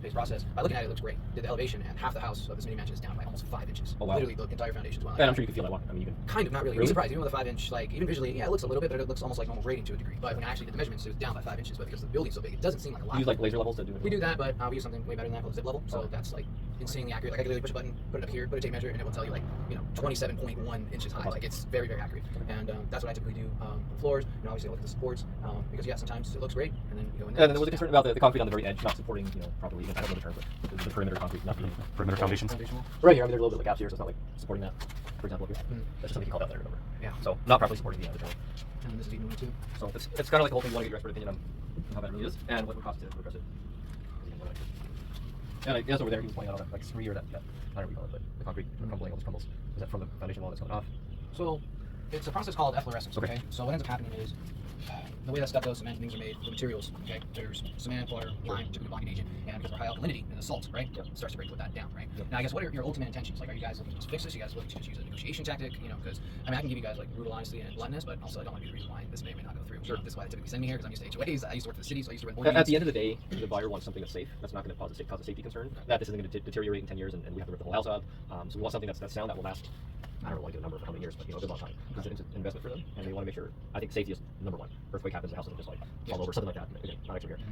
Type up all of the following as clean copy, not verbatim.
phase process. By looking at it, it looks great. Did the elevation, and half the house of this mini mansion is down by almost 5 inches. Oh, wow. Literally, the entire foundation is well. And I'm sure you can feel that one. I mean, you can. Kind of, not really. You'd be surprised, even with a 5-inch, like, even visually, yeah, it looks a little bit, but it looks almost like normal grading to a degree. But when I actually did the measurements, it was down by 5 inches, but because the building's so big, it doesn't seem like a lot. You use like laser levels to do it? We do that, but we use something way better than that called zip level, so that's like insanely accurate. Like, I could literally push a button, put it up here, put a tape measure, and it will tell you, like, 27.1 inches high. Like, it's very, very accurate. And that's what I typically do on the floors. And obviously, I look at the supports, because, yeah, sometimes it looks great, and then you go in there. And then was a concern about the concrete on the very edge not supporting, properly. I don't know the term, but the perimeter concrete not being perimeter foundations. Right here, I mean, there's a little bit of gaps here, so it's not like supporting that. For example, up here. That's just something you call out there. Remember? Yeah. So not properly supporting the joint. And this is even one too. So it's kind of like the whole thing. You want to get your expert opinion on how that really is and what it would cost to address it. And I guess over there he was pointing out that like scree or that I don't know what you call it, but the concrete crumbling, all this crumbles. Is that from the foundation wall that's coming off? So it's a process called efflorescence. Okay. So what ends up happening is the way that stucco, cement, things are made, the materials. Okay. There's cement, water, lime, typically blocking agent, and because of high alkalinity and the salt, right? Yep. It starts to break with that down, right? Yep. Now I guess what are your ultimate intentions? Like, are you guys looking to just fix this? Are you guys looking to just use a negotiation tactic? Because I mean I can give you guys like brutal honesty and bluntness, but also I don't want to be the reason why this may or may not go through. Sure. This is why they typically send me here because I'm used to HOAs. I used to work for the city, so I used to run board At meetings. the end of the day, the buyer wants something that's safe. That's not going to cause a safety concern. That this isn't going to deteriorate in 10 years, and we have to rip the whole house out. So we want something that's sound, that will last. I don't know like a number for how many years, but a good long time. Because it's an investment for them, and they want to make sure. I think safety is number one. Earthquake happens, the house doesn't just like fall over, something like that. Again, not expert here.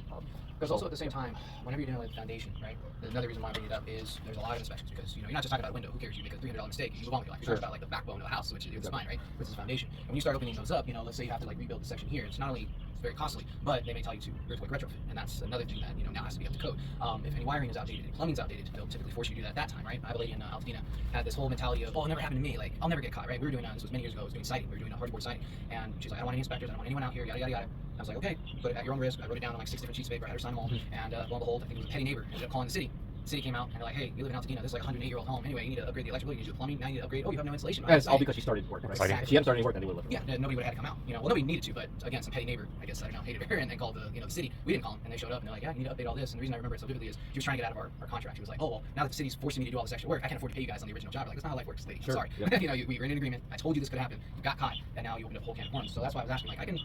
Because also at the same time, whenever you're dealing with foundation, right? Another reason why I bring it up is there's a lot of inspections because you're not just talking about a window. Who cares? You make a $300 mistake, you move on with your life. You're talking about like the backbone of the house, which is the spine, right? This is foundation. And when you start opening those up, let's say you have to like rebuild the section here. It's not only very costly, but they may tell you to earthquake retrofit, and that's another thing that now has to be up to code. If any wiring is outdated, any plumbing's outdated, they'll typically force you to do that at that time, right? I have a lady in Altadena had this whole mentality of, oh, it never happened to me, like I'll never get caught, right? We were doing this was many years ago. I was doing siding, we were doing a hardboard siding, and she's like, I don't want any inspectors, I don't want anyone out here, yada yada yada. I was like, okay, but at your own risk. I wrote it down on like 6 different sheets of paper. I had her sign them all, and lo and behold, I think it was a petty neighbor ended up calling the city. The city came out and they're like, hey, you live in Altadena, this is like a 108-year-old home. Anyway, you need to upgrade the electrical, you need to do the plumbing, now you need to upgrade. Oh, you have no insulation. And it's all because she started work, right? Exactly. If she hadn't started any work, then they would have left. Yeah, nobody would have had to come out. Well, nobody needed to, but again, some petty neighbor, I guess, I don't know, hated her, and they called the city. We didn't call them, and they showed up, and they're like, yeah, you need to update all this. And the reason I remember it so vividly is she was trying to get out of our contract. She was like, oh, well, now that the city's forcing me to do all this extra work, I can't afford to pay you guys on the original job. Like, that's not how life works, lady. Sure. Sorry. Yeah. We were in an agreement. I told you this could happen. You got caught, and now you opened up a whole can of worms. So that's why I was asking, like, I can,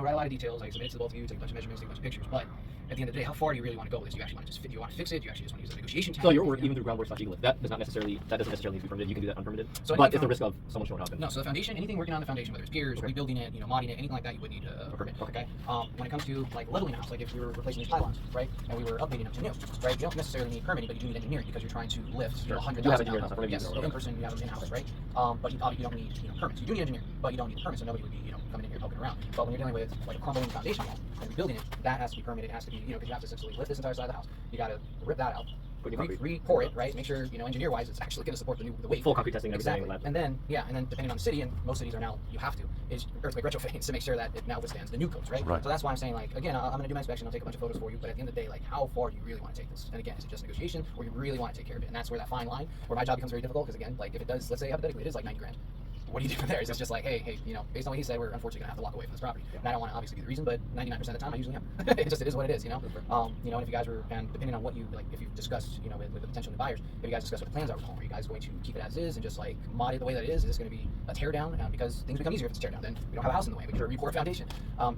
write a lot of details, I submit it to both of you, take a bunch of measurements, take a bunch of pictures, but at the end of the day, how far do you really want to go with this? Do you actually want to just fix it? Do you actually just want to use a negotiation tactic? So your work, even through groundwork / eagle lift, that doesn't necessarily need to be permitted. You can do that unpermitted. So but it's the risk of someone showing up. No, so the foundation, anything working on the foundation, whether it's piers, rebuilding it, modding it, anything like that, you would need a permit. Okay. When it comes to like leveling a house, like if we were replacing these pylons, right, and we were updating them to new, right, you don't necessarily need permitting, but you do need engineering because you're trying to lift 100,000 pounds. Yes, so in person you have them in house, right? But you don't need permits. You do need engineering, but you don't need permits, so nobody would be coming in here poking around. But when you're dealing with like a crumbling foundation wall and rebuilding it, that has to be permitted. It has to be because you have to essentially lift this entire side of the house. You got to rip that out. Re-pour it, right? Make sure, engineer-wise, it's actually going to support the weight. Full concrete testing, exactly. And then depending on the city, and most cities are now, you have to, is earthquake retrofitting to make sure that it now withstands the new codes, right? So that's why I'm saying, like, again, I'm going to do my inspection, I'll take a bunch of photos for you, but at the end of the day, like, how far do you really want to take this? And again, is it just negotiation, or you really want to take care of it? And that's where that fine line, where my job becomes very difficult, because again, like, if it does, let's say hypothetically, it is like 90 grand. What do you do from there? Is it just like, hey, based on what he said, we're unfortunately gonna have to walk away from this property. And I don't want to obviously be the reason, but 99% of the time I usually am. It is what it is, And if you guys were, and depending on what you like, if you've discussed, with the potential new buyers, if you guys discuss what the plans are with the home, are you guys going to keep it as is and just like mod it the way that it is? Is this going to be a tear down? Because things become easier if it's a tear down. Then we don't have a house in the way. We can re-pour a foundation.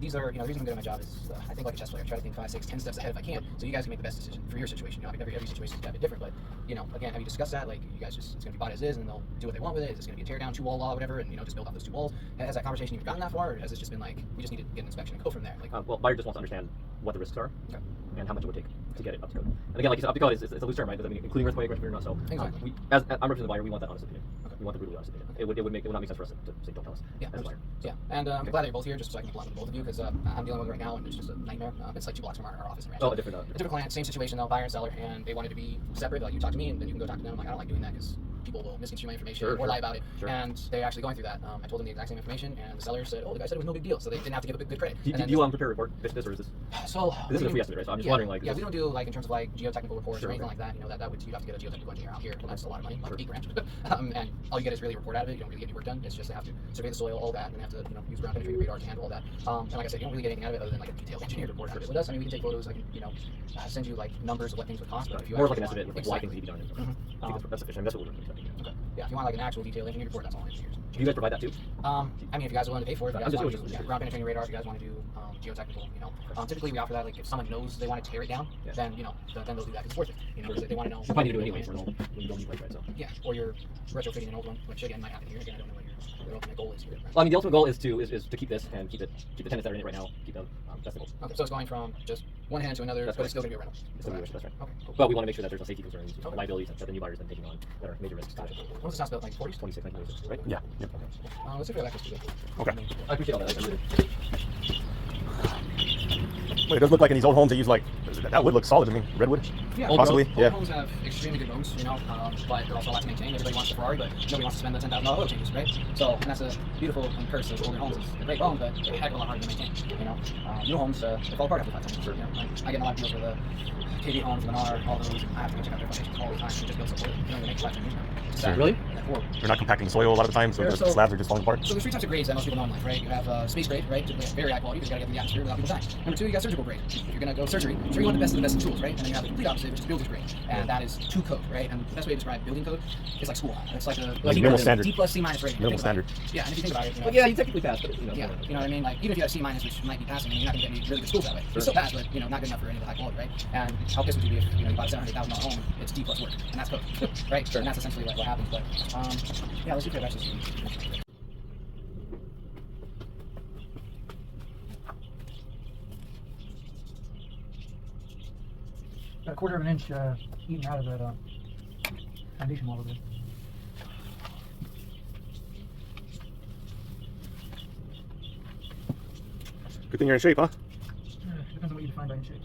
These are, the reason I'm good at my job is I think like a chess player. I try to think 5, 6, 10 steps ahead if I can. So you guys can make the best decision for your situation. Every situation is a bit different, but again, have you discussed that? Like you guys just, it's going to be bought as is, and they'll do what they want with it. Is this going to be a tear down, 2-wall law, whatever, and just build off those 2 walls? Has that conversation even gotten that far, or has this just been like we just need to get an inspection and go from there? Like, well, buyer just wants to understand what the risks are and how much it would take to get it up to code. And again, like you said, up to code is a loose term, right? Does that mean including earthquake, or not? So exactly. As I'm representing the buyer, we want that honest opinion. We want the brutally honest opinion. It would not make sense for us to say don't tell us. Yeah, as a buyer. Yeah, and I'm glad that you're both here, just so I can keep along with both of you, because I'm dealing with it right now, and it's just a nightmare. It's like 2 blocks from our office in Rancho. Oh, a different client, same situation though, buyer and seller, and they wanted to be separate. Like you talk to me, and then you can go talk to them. I'm like, I don't like doing that because people will misconstrue my information or lie about it. And they're actually going through that. I told them the exact same information, and the seller said, oh, the guy said it was no big deal, so they didn't have to give a good credit. Do you prepare a report, this, or is this? So this is a free estimate, right? So I'm just wondering, like, we don't do like in terms of like geotechnical reports or anything like that. That would, you'd have to get a geotechnical engineer out here, and that's a lot of money, like $8,000. And all you get is really a report out of it. You don't really get any work done. It's just they have to survey the soil, all that, and they have to use ground penetrating radar to handle all that. And like I said, you don't really get anything out of it other than like a detailed engineered report out of it. With us, I mean, we can take photos. I can send you like numbers of what things would cost. But if you more like an estimate with like why things need to be done. I think that's sufficient. That's what we're looking for. Okay. Yeah, if you want like an actual detailed engineer report, that's all engineers. Do you guys provide that too? I mean, if you guys are willing to pay for it, if you I'm guys just want to doing do this. ground penetrating radar, if you guys want to do geotechnical, typically we offer that. Like if someone knows they want to tear it down, Yeah. then then they'll do that because it's worth it. Because they want to know. We'll probably do it anyways when you don't need light, right? So. Yeah, or you're retrofitting an old one, which again might happen here. Again, I don't know what your ultimate goal is here. Right? Well, I mean, the ultimate goal is to keep this and keep the tenants that are in it right now, keep them. That's the goal. Okay, so it's going from just one hand to another, That's but right. it's still going to be a rental. It's still that's right. Okay, cool. But we want to make sure that there's no safety concerns, Okay. liabilities that the new buyers have been taking on that are major risks. Gotcha. What was this house built, like 40s? 26, 1926, right? Yeah. Yep. Let's see if we have access to it. Okay. I appreciate all that. I really do. Wait, it does look like in these old homes they use like that wood looks solid to me. Redwood. Yeah, Possibly, old yeah. homes have extremely good bones, but they're also a lot to maintain. Everybody wants a Ferrari, but nobody wants to spend the $10,000 oil changes, right? So, and that's a beautiful curse of older homes. It's a great bone, but they're a heck of a lot harder to maintain. New homes they fall apart after 5 times. I get in a lot of deals with KV homes, Lennar, all those. I have to go check out their foundations all the time. They just build so poorly. They don't even make 5 times now. It's sad. Really? Yeah, horrible. They're not compacting the soil a lot of the time, so Yeah, the so- slabs are just falling apart. So there's 3 types of grades that most people know in life, right? You have space grade, right? Typically very high quality, because you gotta get in the atmosphere without people dying. Number 2, you got surgical grade. If you're gonna go surgery, sure you want the best of the best in tools, right? And then you have the complete opposite, which is builder's grade, and that is 2 code, right? And the best way to describe building code is like school. It's like a minimal standard. D plus C minus rating. Minimal Think about standard. it. Yeah, and if you think about it, Well, yeah, you technically passed, but yeah, you know what I mean? Like, even if you have C minus, which might be passing, you're not gonna get any really good schools that way. You still pass, but not good enough for any of the high quality, right? And how pissed would you be if you bought a $700,000 home, it's D plus work, and that's code, right? Sure. And that's essentially what happens. But yeah, let's see if we have access to. Got a quarter of an inch eaten out of that foundation wall over there. Good thing you're in shape, huh? Depends on what you define by in shape.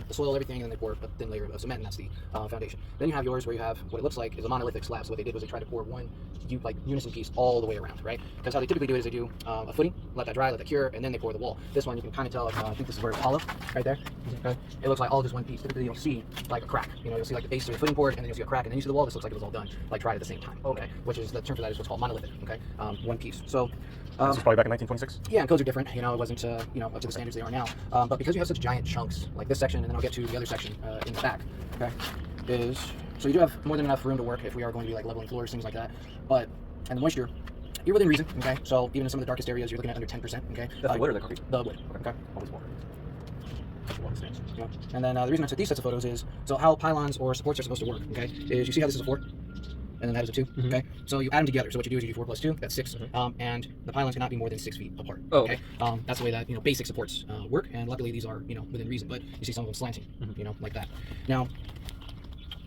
The soil, everything, and then they pour a thin layer of cement, and that's the foundation. Then you have yours where you have what it looks like is a monolithic slab. So what they did was they tried to pour one unison piece all the way around, right? Because how they typically do it is they do a footing, let that dry, let that cure, and then they pour the wall. This one you can kind of tell, I think this is where it's hollow, right there. Okay, it looks like all just one piece. Typically you'll see like a crack. You'll see like the base of the footing poured, and then you'll see a crack, and then you see the wall. This looks like it was all done, like tried at the same time. Okay, which is the term for that is what's called monolithic. Okay, one piece. So. This was probably back in 1926. Yeah, and codes are different. It wasn't up to the standards they are now. But because you have such giant chunks, like this section, and then I'll get to the other section in the back. Okay, so you do have more than enough room to work if we are going to be like leveling floors, things like that. But and the moisture, you're within reason. Okay, so even in some of the darkest areas, you're looking at under 10%. Okay, That's the wood or the concrete? The wood. Okay. Always water. Yeah. And then the reason I took these sets of photos is so how pylons or supports are supposed to work. Okay, is you see how this is a 4? And then that is a 2. Mm-hmm. Okay, so you add them together. So what you do is you do 4 plus 2, that's 6. And the pylons cannot be more than 6 feet apart. Oh, okay. That's the way that basic supports work. And luckily these are within reason. But you see some of them slanting, like that. Now,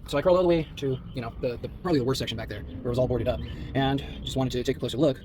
so I crawled all the way to the probably the worst section back there where it was all boarded up, and just wanted to take a closer look.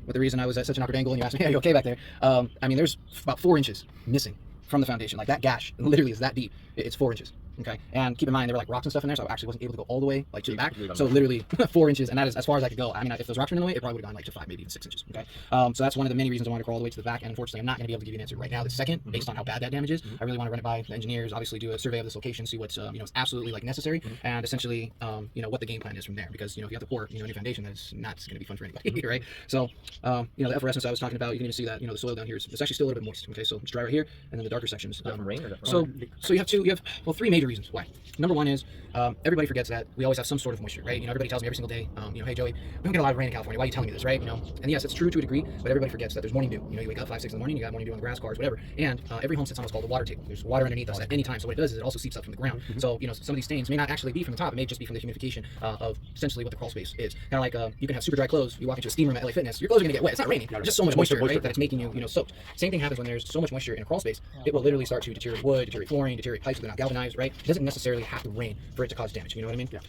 But the reason I was at such an awkward angle and you asked me, "Hey, are you okay back there?" I mean, there's about 4 inches missing from the foundation. Like that gash literally is that deep. It's 4 inches. Okay, and keep in mind there were like rocks and stuff in there, so I actually wasn't able to go all the way like to the back. So literally 4 inches, and that is as far as I could go. I mean, if those rocks were in the way, it probably would have gone like to 5, maybe even 6 inches. Okay, so that's one of the many reasons I wanted to crawl all the way to the back. And unfortunately, I'm not going to be able to give you an answer right now. The second, based on how bad that damage is, I really want to run it by the engineers. Obviously, do a survey of this location, see what's is absolutely like necessary, and essentially what the game plan is from there. Because if you have to pour a new foundation, that's not going to be fun for anybody, right? So the effervescence I was talking about, you can even see that the soil down here is it's actually still a little bit moist. Okay, so it's dry right here, and then the darker sections. From rain or So you have 3 major reasons why. Number one is everybody forgets that we always have some sort of moisture, right? Everybody tells me every single day, hey Joey, we don't get a lot of rain in California. Why are you telling me this, right? And yes, it's true to a degree, but everybody forgets that there's morning dew. You wake up 5, 6 in the morning, you got morning dew on the grass, cars, whatever. And every home sits on what's called a water table. There's water underneath us at any time. So what it does is it also seeps up from the ground. So some of these stains may not actually be from the top. It may just be from the humidification of essentially what the crawl space is. Kind of like you can have super dry clothes. You walk into a steam room at LA Fitness, your clothes are gonna get wet. It's not raining. There's just so much moisture, right? That it's making you soaked. Same thing happens when there's so much moisture in a crawl space. It will literally start to deteriorate wood, deteriorate flooring, deteriorate pipes that are not galvanized, right? It doesn't necessarily have to rain for it to cause damage. You know what I mean? Yeah.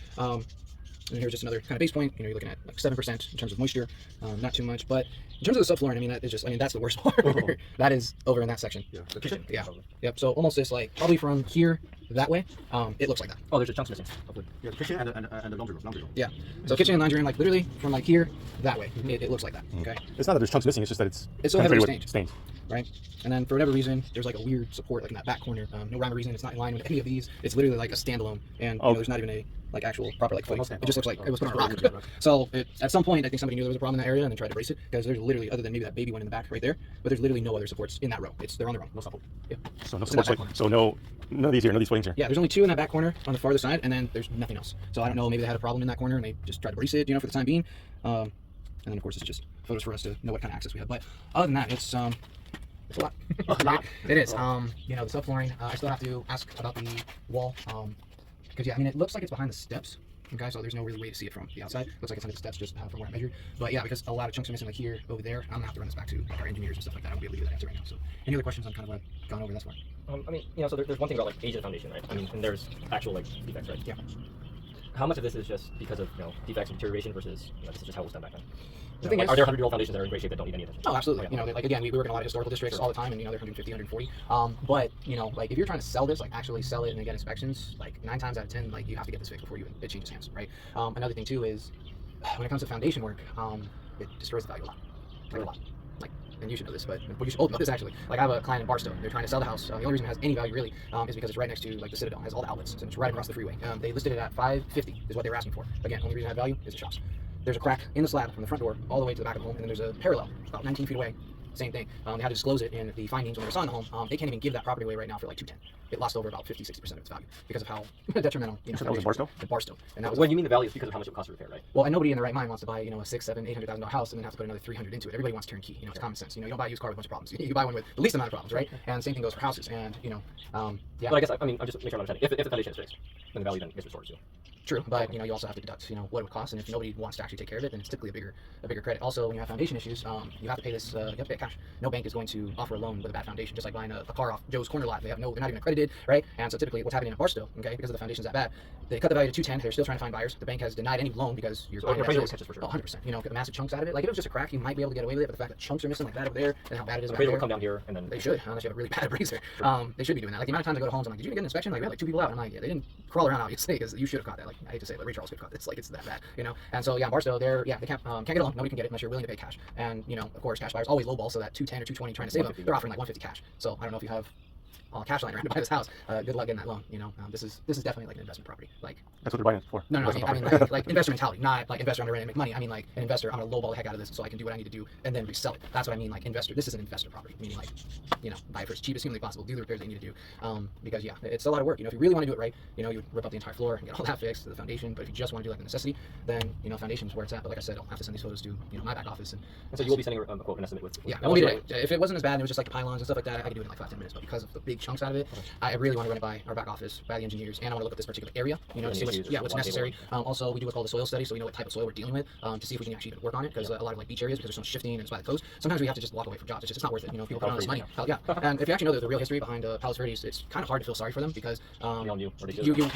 And here's just another kind of base point. You're looking at like 7% in terms of moisture, not too much. But in terms of the subflooring, that is just, that's the worst part. That is over in that section. Yeah. The kitchen. Yeah. Yep. So almost this like probably from here that way, it looks like that. Oh, there's a chunks missing. Hopefully. Yeah, the kitchen and the laundry room. Yeah. So kitchen and laundry room, like literally from like here that way, it looks like that. Okay. It's not that there's chunks missing. It's just that it's so heavily penetrated with stained. stains. Right? And then for whatever reason, there's like a weird support like in that back corner. No rhyme or reason. It's not in line with any of these. It's literally like a standalone, and there's not even a like actual proper like footing. It just looks like it was put on a rock. So at some point, I think somebody knew there was a problem in that area and then tried to brace it, because there's literally, other than maybe that baby one in the back right there, but there's literally no other supports in that row. They're on their own. No support. Yeah. So no It's in that support. back corner. So none of these here. None of these footings here. Yeah, there's only two in that back corner on the farther side, and then there's nothing else. So I don't know. Maybe they had a problem in that corner and they just tried to brace it, for the time being. And then of course it's just photos for us to know what kind of access we have. But other than that, it's a lot. It is. The subflooring. I still have to ask about the wall. Because it looks like it's behind the steps. Okay, so there's no really way to see it from the outside. Looks like it's under the steps just from where I measured. But yeah, because a lot of chunks are missing, like here, over there, I'm gonna have to run this back to like our engineers and stuff like that. I won't be able to give that answer right now. So any other questions on kind of what I've gone over thus far? So there's one thing about like age of the foundation, right? And there's actual like defects, right? Yeah. How much of this is just because of defects and deterioration versus this is just how it was done back then? The thing is, are there 100-year-old foundations that are in great shape that don't need any attention? Oh, absolutely. Okay. Like again, we work in a lot of historical districts all the time, and they're 150, 140. But like if you're trying to sell this, like actually sell it and get inspections, like 9 times out of 10, like you have to get this fixed before it changes hands, right? Another thing too is when it comes to foundation work, it destroys the value a lot, like a lot. Like, and you should know this, but you should both know this actually. Like I have a client in Barstow. They're trying to sell the house. The only reason it has any value really is because it's right next to like the Citadel. It has all the outlets, and it's right across the freeway. They listed it at $550 is what they were asking for. Again, only reason it had value is the shops. There's a crack in the slab from the front door all the way to the back of the home, and then there's a parallel about 19 feet away. Same thing. They had to disclose it in the findings when they were selling the home. They can't even give that property away right now for like $210. It lost over about 50-60% of its value because of how detrimental. So that was in Barstow? In Barstow. And that was When you mean the value, it's because of how much it costs to repair, right? well, and nobody in their right mind wants to buy, a $600,000, $700,000, $800,000 house and then have to put another $300 into it. Everybody wants turnkey. It's common sense. You don't buy a used car with a bunch of problems. You buy one with the least amount of problems, right? And same thing goes for houses. And yeah. But I guess I'm just making sure I'm understanding. If the foundation is fixed, then the value then gets restored too. True, but you also have to deduct what it would cost, and if nobody wants to actually take care of it, then it's typically a bigger credit. Also, when you have foundation issues, you have to pay this. You have to pay it cash. No bank is going to offer a loan with a bad foundation, just like buying a car off Joe's corner lot. They're not even accredited, right? And so typically, what's happening in Barstow, okay, because of the foundation's that bad, they cut the value to $210. They're still trying to find buyers. The bank has denied any loan because you're buying appraisal it. catches for sure. 100%. Massive chunks out of it. Like if it was just a crack, you might be able to get away with it, but the fact that chunks are missing like that over there, and how bad it is back Appraisal there, will come down here, and then they should, unless you have a really bad appraiser. They should be doing that. Like the amount of times I go to homes, I'm like, did you even get an inspection? Like we had like 2 people out, and I'm like, yeah, they didn't crawl around obviously, because you should have caught that. Like I hate to say it, but Ray Charles could have caught this. Like it's that bad, And so yeah, Barstow, they can't get a loan. Nobody can get it unless you're willing to pay cash. And of course, cash buyers always lowball, so that 210 or 220 trying to save them, they're offering like 150 cash. So I don't know if you have cash lying around to buy this house. Good luck getting that loan. This is definitely like an investment property. Like That's what they're buying it for. no, I mean like investor mentality, not like investor underwriting to make money. I mean like an investor. I'm gonna lowball the heck out of this so I can do what I need to do and then resell it. That's what I mean. Like investor. This is an investor property, meaning like buy it for as cheap as humanly possible, do the repairs they need to do. Because yeah, it's a lot of work. If you really want to do it right, you would rip up the entire floor and get all that fixed, the foundation. But if you just want to do like the necessity, then foundation's where it's at. But like I said, I'll have to send these photos to my back office. And so you will be sending a quote, an estimate with yeah, it won't be today. If it wasn't as bad and it was just like the pylons and stuff like that, I could do it in like 5-10 minutes. But because of the big chunks out of it, I really want to run it by our back office, by the engineers, and I want to look at this particular area, to see what's necessary. Also, we do what's called a soil study, so we know what type of soil we're dealing with, to see if we can actually even work on it. Because a lot of like beach areas, because there's so much shifting and it's by the coast, sometimes we have to just walk away from jobs. It's not worth it. People put all this money. Yeah, and if you actually know the real history behind Palos Verdes, it's kind of hard to feel sorry for them because you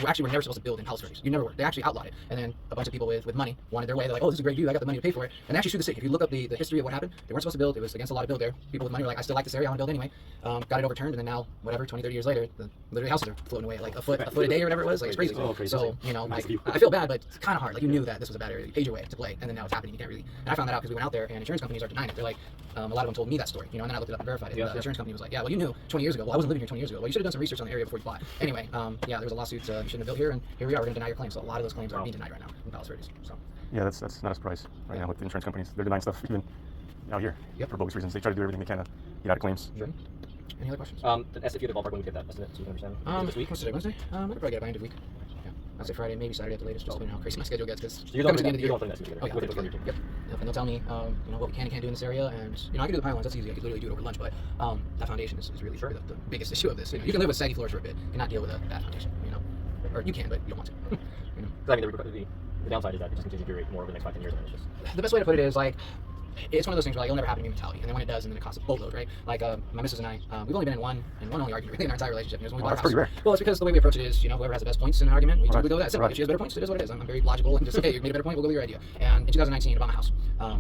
actually were never supposed to build in Palos Verdes. You never were. They actually outlawed it, and then a bunch of people with money wanted their way. They're like, oh, this is a great view. I got the money to pay for it, and they actually sued the city. If you look up the history of what happened, they weren't supposed to build. It was against the law to build there. People with money were like, I still like this area. I want to build anyway. Got it overturned, and then now, whatever, 20, 30 years later, literally houses are floating away at like a foot a day or whatever it was. Like it's crazy. So I feel bad, but it's kind of hard. Like you knew that this was a bad area. You paid your way to play, and then now it's happening. You can't really. And I found that out because we went out there, and insurance companies are denying it. They're like, a lot of them told me that story, and then I looked it up and verified it. The insurance company was like, yeah, well, you knew 20 years ago. Well, I wasn't living here 20 years ago. Well, you should have done some research on the area before you bought. Anyway, yeah, there was a lawsuit. You shouldn't have built here, and here we are. We're going to deny your claim. So a lot of those claims are being denied right now in Palos Verdes. So Yeah, that's not a surprise right now with the insurance companies. They're denying stuff even out here for bogus reasons. They try to do everything they can to get out of claims. sure. Any other questions? If you had a ballpark when we get that estimate, so you can understand. This week? What's today? Wednesday? I could probably get it by end of week. Yeah, I'd say Friday, maybe Saturday at the latest, just depending on how crazy my schedule gets. Because you're the one putting that estimate together. Oh, yeah, yep. And they'll tell me, what we can and can't do in this area, and I can do the pylons. That's easy. I could literally do it over lunch. But that foundation is really the biggest issue of this. You can live with saggy floors for a bit, you cannot deal with a bad foundation. Or you can, but you don't want to. I mean, the downside is that it just continues to deteriorate more over the next 5-10 years, and it's just the best way to put it is like, it's one of those things where like, it'll never happen to me mentality, and then when it does, and then it costs a boatload, right? Like my missus and I, we've only been in one only argument really in our entire relationship. When we bought our That's pretty house. rare. Well, it's because the way we approach it is, whoever has the best points in an argument, we typically go with that. Simple. Right. If she has better points, it is what it is. I'm very logical and just okay, you made a better point, we'll go with your idea. And in 2019, I bought my house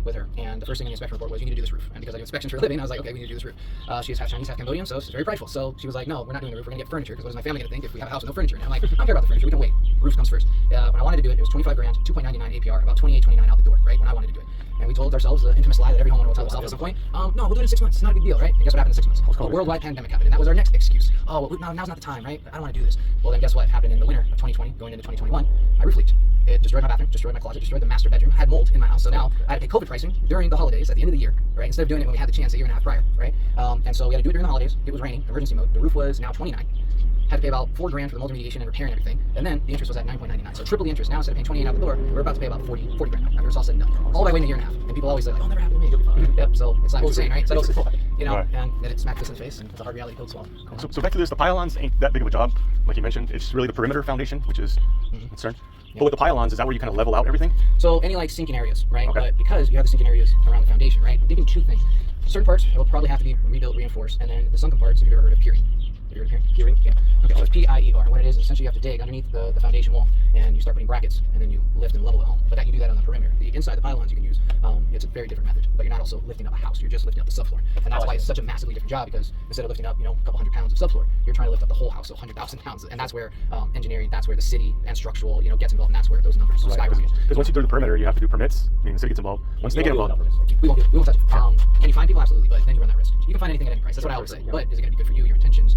with her, and the first thing in the inspection report was you need to do this roof. And because I do inspections for a living, I was like, okay, we need to do this roof. She is half Chinese, half Cambodian, so it's very prideful. So she was like, no, we're not doing the roof. We're gonna get furniture because what is my family gonna think if we have a house with no furniture? And I'm like, I don't care about the furniture. We can wait. Roof comes first. When I wanted to do it, it was 25 grand, 2.99 APR, about 28.29 out the door, right? When I wanted to do it. And we told ourselves the infamous lie that every homeowner will tell themselves at some point. No, we'll do it in 6 months. It's not a big deal, right? And guess what happened in 6 months? A worldwide pandemic happened, and that was our next excuse. Oh, well, now's not the time, right? I don't want to do this. Well, then guess what happened in the winter of 2020, going into 2021? My roof leaked. It destroyed my bathroom, destroyed my closet, destroyed the master bedroom. I had mold in my house, so now I had to pay COVID pricing during the holidays at the end of the year, right? Instead of doing it when we had the chance a year and a half prior, right? And so we had to do it during the holidays. It was raining, emergency mode. The roof was now 29. Had to pay about $4 grand for the mold remediation and repair and everything. And then the interest was at 9.99. So triple the interest. Now instead of paying 28 out the door, we're about to pay about 40 grand now after it's all said and done. All by waiting a year and a half. And people always say, like, oh, never happened to me. Yep. So it's not insane, right? So Right. and then it smacked us in the face, and it's a hard reality pill to swallow. So back to this, the pylons ain't that big of a job, like you mentioned. It's really the perimeter foundation, which is concerned. But with the pylons, is that where you kind of level out everything? So any like sinking areas, right? Okay. But because you have the sinking areas around the foundation, right? I'm thinking two things. Certain parts will probably have to be rebuilt, reinforced, and then the sunken parts, have you ever heard of piering? Have you heard of piering? Yeah. Okay, so it's P-I-E-R. What it is essentially you have to dig underneath the foundation wall, and you start putting brackets, and then you lift and level it home. But that you do that on the perimeter. The inside the pylons you can use, it's a very different method. But you're not also lifting up a house. You're just lifting up the subfloor, and that's why it's such a massively different job. Because instead of lifting up, a couple hundred pounds of subfloor, you're trying to lift up the whole house, so 100,000 pounds. And that's where engineering, that's where the city and structural, gets involved, and that's where those numbers skyrocket. Because once you do the perimeter, you have to do permits. I mean, the city gets involved. Once they get involved, we won't do it. We won't touch it. Can you find people? Absolutely, but then you run that risk. You can find anything at any price. That's what I always say. But is it going to be good for you, your intentions?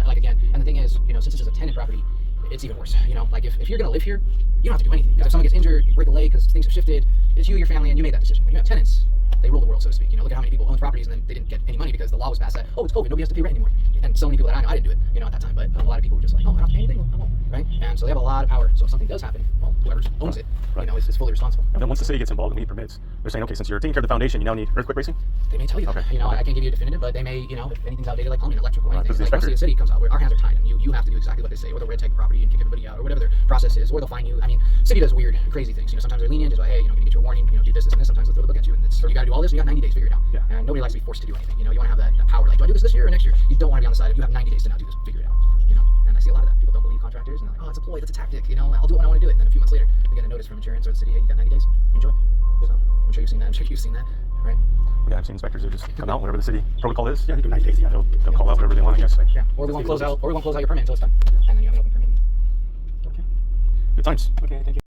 Like again, and the thing is, since this is a tenant property, it's even worse. Like if you're going to live here, you don't have to do anything. Because if someone gets injured, you break a leg because things have shifted, it's you, your family, and you made that decision. When you have tenants, they rule the world, so to speak. Look at how many people own properties and then they didn't get any money because the law was passed that, oh, it's COVID, nobody has to pay rent anymore. And so many people that I know, I didn't do it, at that time, but a lot of people were just like, oh, I don't have to pay anything, I won't, right? And so they have a lot of power. So if something does happen, well, whoever owns it, is fully responsible. and then once the city gets involved and we need permits, they're saying, okay, since you're taking care of the foundation, you now need earthquake bracing? They may tell you that. Okay. I can't give you a definitive, but they may, if anything's outdated, like plumbing, electrical, anything. because the Like once the inspector- city comes out, where our hands are tied, and you have to do exactly what they say, or they'll red tag the property and kick everybody out, or whatever their process is, or they'll fine you. I mean, city does weird, crazy things. Sometimes they're lenient, just like, hey, can you get you a warning, do this, and this. Sometimes they'll throw the book at you, and you got to do all this, and you got 90 days, figure it out. Yeah. And nobody likes to be forced to do anything. You want to have that power. Like, do I do this year or next year? You don't want to be on the side of you have 90 days to now do this, figure it out. And I see a lot of that. People don't believe contractors, and they're like, oh, it's a ploy, that's a tactic. I'll do it when I want to do it. And then a few months later, they get a notice from insurance or the city, hey, you got 90 days, enjoy. So I'm sure you've seen that. I'm sure you've seen that, right? Yeah, I've seen inspectors who just come out, whatever the city protocol is. Yeah, they do 90 days. Yeah, they'll call out whatever they want, I guess. Yeah. Or we won't close out your permit until it's done, and then you have an open permit. Okay. Good times. Okay, thank you.